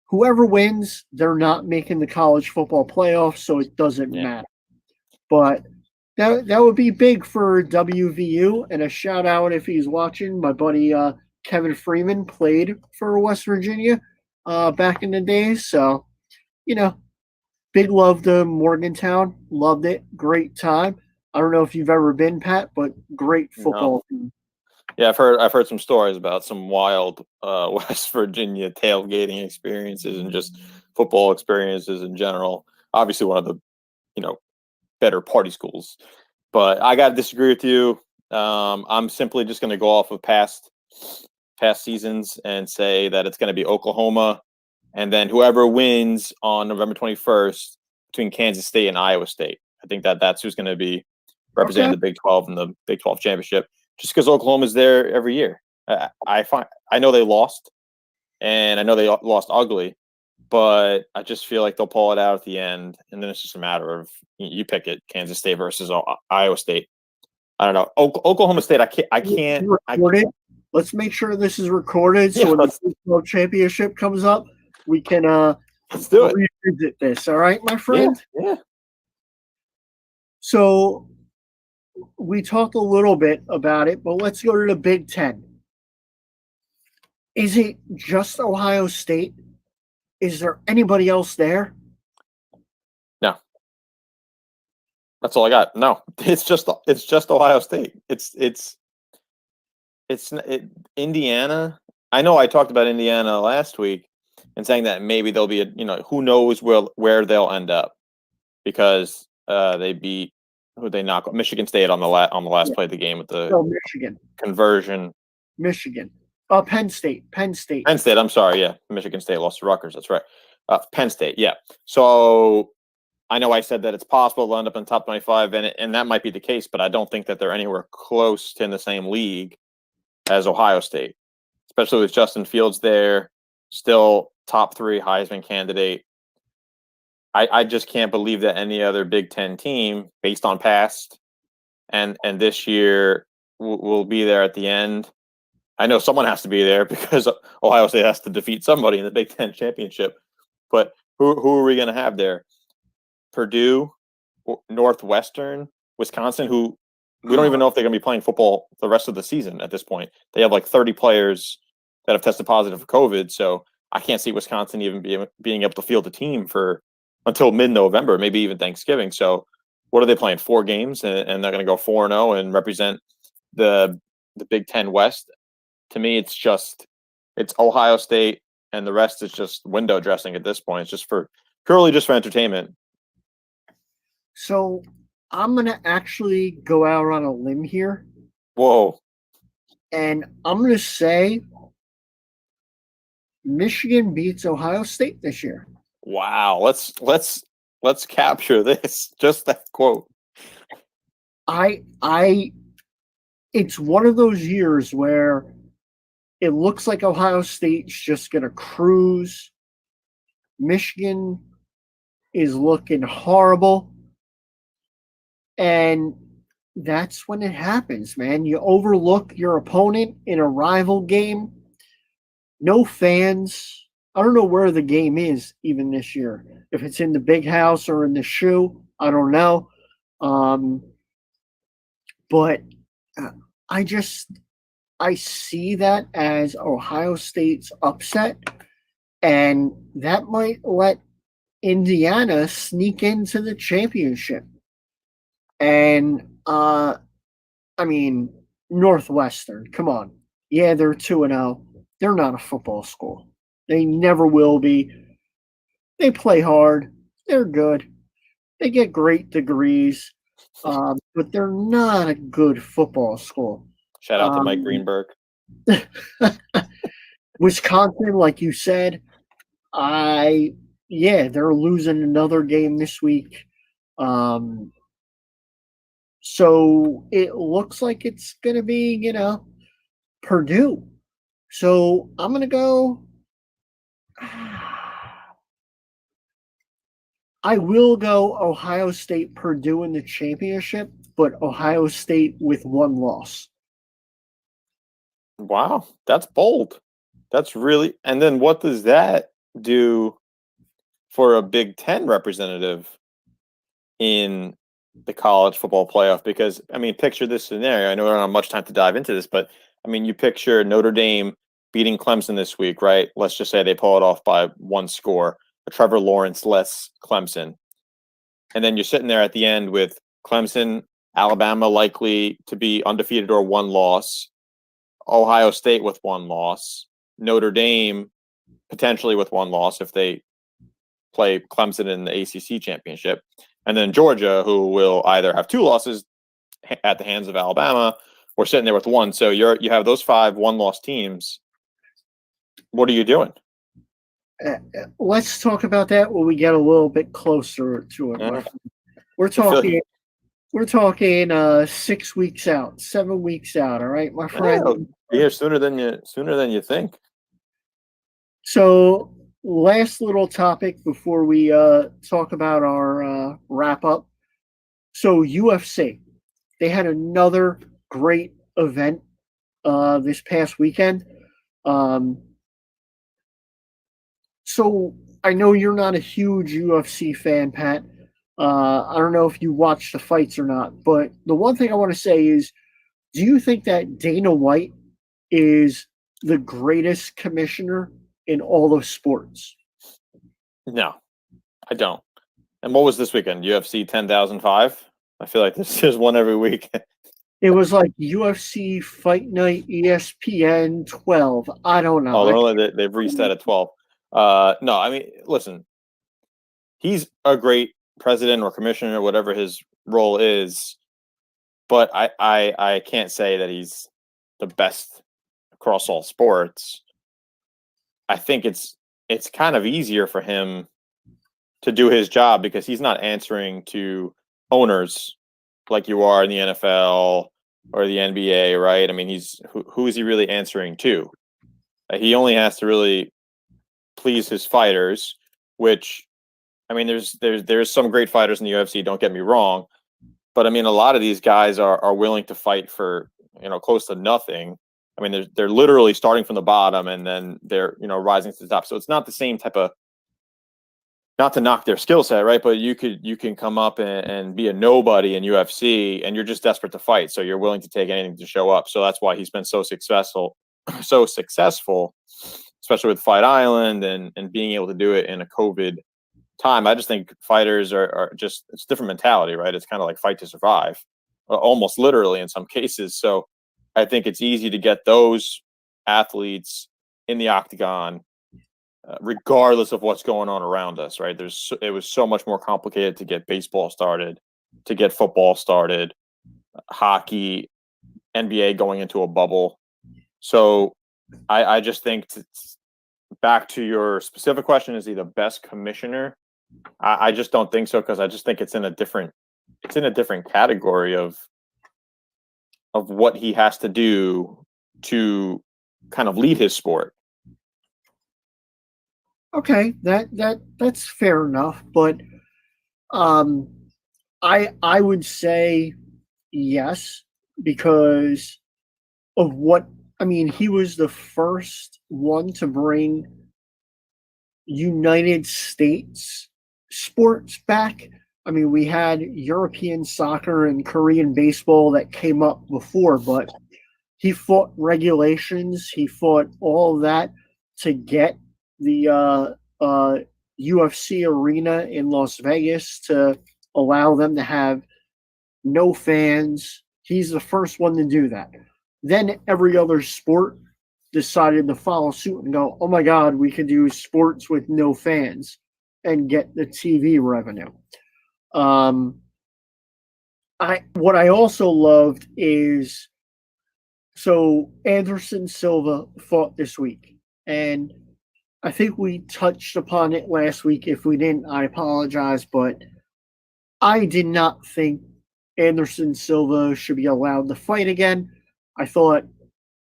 Whoever wins, they're not making the college football playoff, so it doesn't matter. But that would be big for WVU. And a shout out if he's watching. My buddy Kevin Freeman played for West Virginia back in the days. So, big love to Morgantown. Loved it. Great time. I don't know if you've ever been, Pat, but great football team. Yeah, I've heard some stories about some wild West Virginia tailgating experiences and just football experiences in general. Obviously, one of the better party schools. But I got to disagree with you. I'm simply just going to go off of past seasons and say that it's going to be Oklahoma, and then whoever wins on November 21st between Kansas State and Iowa State. I think that's who's going to be representing the Big 12 in the Big 12 championship. Just because Oklahoma's there every year. I know they lost, and I know they lost ugly, but I just feel like they'll pull it out at the end, and then it's just a matter of you pick it: Kansas State versus Iowa State. I don't know. Oklahoma State. I can't. Let's make sure this is recorded, so when the Big 12 championship comes up, we can let's do it. Revisit this. All right, my friend. Yeah. So we talked a little bit about it, but let's go to the Big 10. Is it just Ohio State? Is there anybody else there? No. That's all I got. No, it's just Ohio State. It's Indiana. I know I talked about Indiana last week and saying that maybe they'll be who knows where they'll end up because they beat Who they knock? Michigan State on the last play of the game with the Michigan. conversion. Michigan. Penn State. Penn State. I'm sorry. Yeah, Michigan State lost to Rutgers. That's right. Penn State. Yeah. So I know I said that it's possible they'll end up in top 25, and that might be the case, but I don't think that they're anywhere close to in the same league as Ohio State, especially with Justin Fields there, still top 3 Heisman candidate. I just can't believe that any other Big Ten team, based on past and this year, will be there at the end. I know someone has to be there because Ohio State has to defeat somebody in the Big Ten championship. But who are we going to have there? Purdue, Northwestern, Wisconsin, who we don't even know if they're going to be playing football the rest of the season at this point. They have like 30 players that have tested positive for COVID, so I can't see Wisconsin even being able to field a team until mid-November, maybe even Thanksgiving. So what are they playing? 4 games, and they're going to go 4-0 and represent the Big Ten West. To me, it's Ohio State, and the rest is just window dressing at this point. It's just purely for entertainment. So I'm going to actually go out on a limb here. Whoa. And I'm going to say Michigan beats Ohio State this year. Wow. Let's capture this. Just that quote. It's one of those years where it looks like Ohio State's just going to cruise. Michigan is looking horrible. And that's when it happens, man. You overlook your opponent in a rival game. No fans. I don't know where the game is even this year. If it's in the big house or in the shoe, I don't know. But I see that as Ohio State's upset, and that might let Indiana sneak into the championship. And Northwestern, come on. Yeah, they're 2-0. They're not a football school. They never will be. They play hard. They're good. They get great degrees. But they're not a good football school. Shout out to Mike Greenberg. Wisconsin, like you said, they're losing another game this week. So it looks like it's going to be, Purdue. So I'm going to go. I will go Ohio State, Purdue in the championship, but Ohio State with 1 loss. Wow, that's bold. That's really. And then what does that do for a Big Ten representative in the college football playoff? Because, picture this scenario. I know we don't have much time to dive into this, but, you picture Notre Dame beating Clemson this week, right? Let's just say they pull it off by 1 score. A Trevor Lawrence-less Clemson. And then you're sitting there at the end with Clemson, Alabama likely to be undefeated or 1 loss, Ohio State with 1 loss, Notre Dame potentially with 1 loss if they play Clemson in the ACC championship, and then Georgia, who will either have 2 losses at the hands of Alabama or sitting there with 1. So you have those 5 1-loss teams. What are you doing? Let's talk about that when we get a little bit closer to it. We're talking 6 weeks out, 7 weeks out. All right, my friend. Yeah, sooner than you think. So, last little topic before we talk about our wrap up. So, UFC, they had another great event this past weekend. So I know you're not a huge UFC fan, Pat. I don't know if you watch the fights or not, but the one thing I want to say is, do you think that Dana White is the greatest commissioner in all of sports? No, I don't. And what was this weekend? UFC 10,005? I feel like there's one every week. It was like UFC Fight Night ESPN 12. I don't know. Oh, they've reset at 12. No, listen, he's a great president or commissioner, whatever his role is. But I can't say that he's the best across all sports. I think it's kind of easier for him to do his job because he's not answering to owners like you are in the NFL or the NBA, right? I mean, who is he really answering to? He only has to really please his fighters, which I mean, there's some great fighters in the UFC. Don't get me wrong, but I mean, a lot of these guys are willing to fight for close to nothing. I mean, they're literally starting from the bottom and then they're rising to the top. So it's not the same type of, not to knock their skill set, right? But you can come up and be a nobody in UFC and you're just desperate to fight. So you're willing to take anything to show up. So that's why he's been so successful, especially with Fight Island and being able to do it in a COVID time. I just think fighters are just, it's a different mentality, right? It's kind of like fight to survive, almost literally in some cases. So I think it's easy to get those athletes in the octagon regardless of what's going on around us, right? It was so much more complicated to get baseball started, to get football started, hockey, NBA going into a bubble. So I just think back to your specific question, is he the best commissioner? I just don't think so, because I just think it's in a different category of what he has to do to kind of lead his sport. Okay, that's fair enough, but I would say yes, because of what I mean. He was the first one to bring United States sports back. I mean, we had European soccer and Korean baseball that came up before, but he fought regulations. He fought all that to get the UFC arena in Las Vegas to allow them to have no fans. He's the first one to do that. Then every other sport decided to follow suit and go, oh my God, we could do sports with no fans and get the TV revenue. What I also loved is, so Anderson Silva fought this week, and I think we touched upon it last week. If we didn't, I apologize, but I did not think Anderson Silva should be allowed to fight again. I thought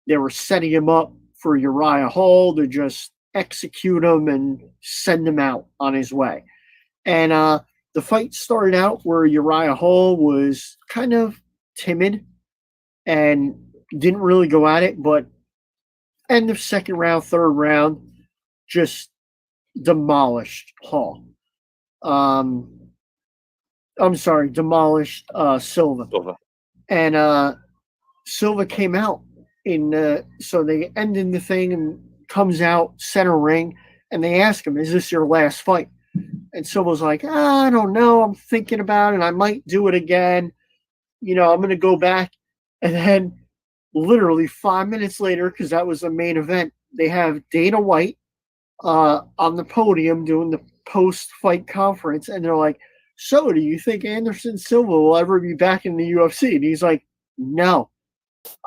they were setting him up for Uriah Hall to just execute him and send him out on his way. And the fight started out where Uriah Hall was kind of timid and didn't really go at it, but end of second round, third round, just demolished Hall. I'm sorry, demolished Silva. And Silva came out so they ended the thing and comes out center ring, and they ask him, "Is this your last fight?" And Silva's like, I don't know. I'm thinking about it. I might do it again. I'm going to go back. And then literally 5 minutes later, because that was the main event, they have Dana White on the podium doing the post-fight conference. And they're like, so do you think Anderson Silva will ever be back in the UFC? And he's like, no,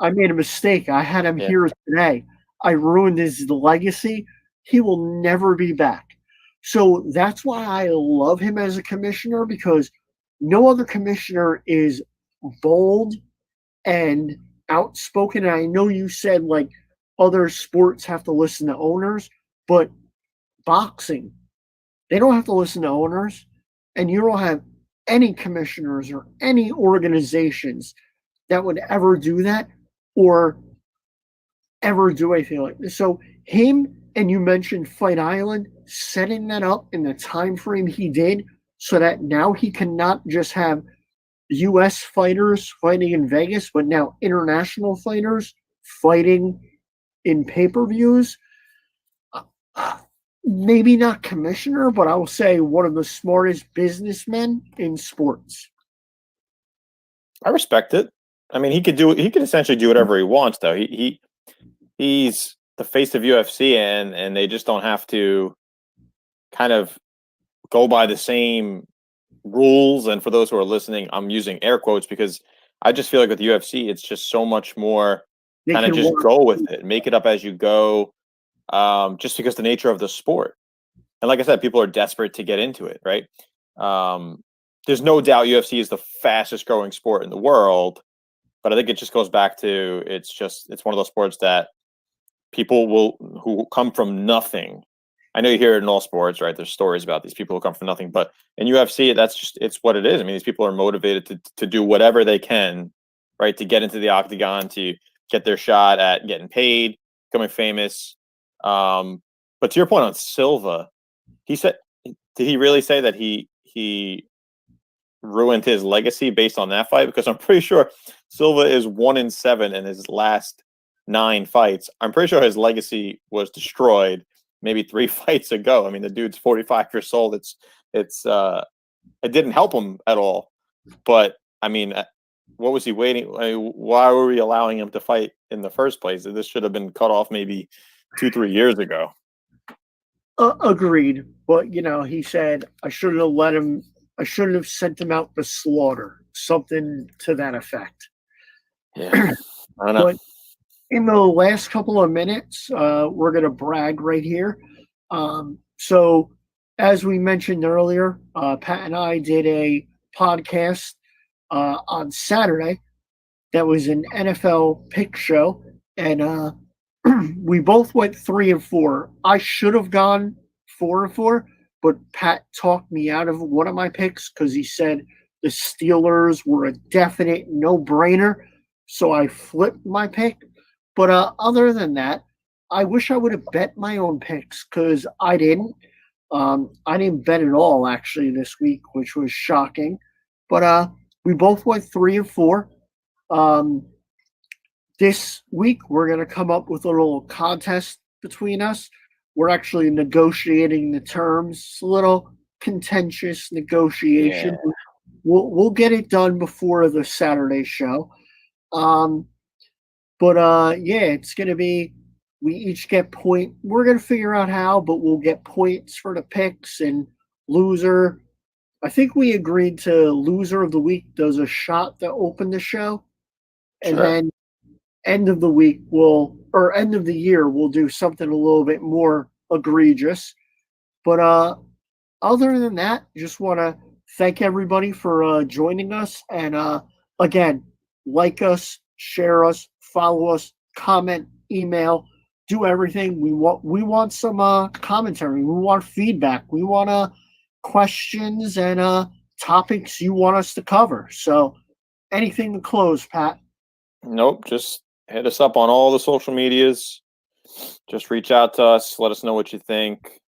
I made a mistake. I had him here today. I ruined his legacy. He will never be back. So that's why I love him as a commissioner, because no other commissioner is bold and outspoken. And I know you said like other sports have to listen to owners, but boxing, they don't have to listen to owners. And you don't have any commissioners or any organizations that would ever do that or ever do anything like this. So him, and you mentioned Fight Island, setting that up in the time frame he did, so that now he can not just have U.S. fighters fighting in Vegas, but now international fighters fighting in pay-per-views. Maybe not commissioner, but I will say one of the smartest businessmen in sports. I respect it. I mean, he could essentially do whatever he wants, though. He's the face of UFC, and they just don't have to kind of go by the same rules. And for those who are listening, I'm using air quotes because I just feel like with the UFC, it's just so much more They kind of can just work. go with it, make it up as you go, just because the nature of the sport. And like I said, people are desperate to get into it, right? Um, there's no doubt UFC is the fastest growing sport in the world, but I think it just goes back to it's one of those sports that people who come from nothing. I know you hear it in all sports, right? There's stories about these people who come from nothing, but in UFC, it's what it is. I mean, these people are motivated to do whatever they can, right, to get into the octagon, to get their shot at getting paid, becoming famous. But to your point on Silva, he said, did he really say that he ruined his legacy based on that fight? Because I'm pretty sure Silva is 1-7 in his last 9 fights. I'm pretty sure his legacy was destroyed maybe 3 fights ago. I mean, the dude's 45 years old. It didn't help him at all. But I mean, what was he waiting? I mean, why were we allowing him to fight in the first place? This should have been cut off maybe 2-3 years ago. Agreed. But he said I shouldn't have let him. I shouldn't have sent him out to slaughter. Something to that effect. Yeah, I don't know. But in the last couple of minutes, we're gonna brag right here. So, as we mentioned earlier, Pat and I did a podcast on Saturday that was an NFL pick show, and we both went 3-4. I should have gone 4-4, but Pat talked me out of one of my picks because he said the Steelers were a definite no-brainer. So I flipped my pick. But other than that, I wish I would have bet my own picks because I didn't. I didn't bet at all actually this week, which was shocking. But we both went 3-4. Um, this week, we're going to come up with a little contest between us. We're actually negotiating the terms. It's a little contentious negotiation. Yeah. We'll get it done before the Saturday show. Um, but yeah, it's going to be we each get point. We're going to figure out how, but we'll get points for the picks and loser. I think we agreed to loser of the week does a shot to open the show, and Sure. then end of the week or end of the year we'll do something a little bit more egregious. But other than that, just want to thank everybody for joining us, and again, like us, share us, follow us, comment, email, do everything. We want some commentary, we want feedback, we want questions and topics you want us to cover. So anything to close, Pat? Nope. Just hit us up on all the social medias. Just reach out to us. Let us know what you think.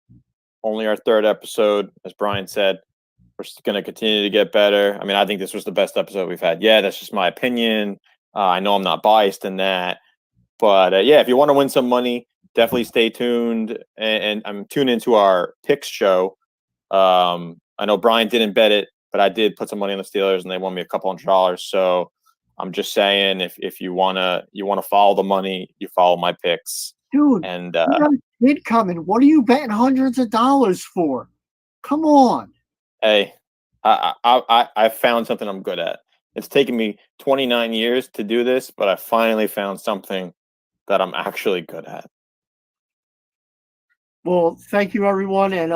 Only our 3rd episode, as Brian said. We're going to continue to get better. I mean, I think this was the best episode we've had. Yeah, that's just my opinion. I know I'm not biased in that. But yeah, if you want to win some money, definitely stay tuned. And I'm tuned into our picks show. I know Brian didn't bet it, but I did put some money on the Steelers, and they won me a couple $100. So I'm just saying, if you wanna follow the money, you follow my picks. Dude, And you got a kid coming. What are you betting hundreds of dollars for? Come on. hey, I found something I'm good at. It's taken me 29 years to do this, but I finally found something that I'm actually good at. Well, thank you, everyone. And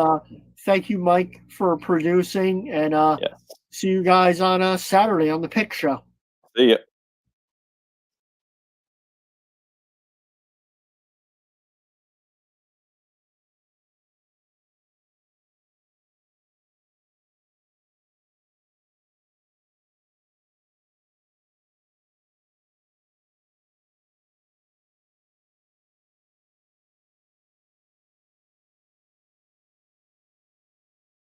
thank you, Mike, for producing. And Yeah. see you guys on Saturday on the Pick Show. See ya.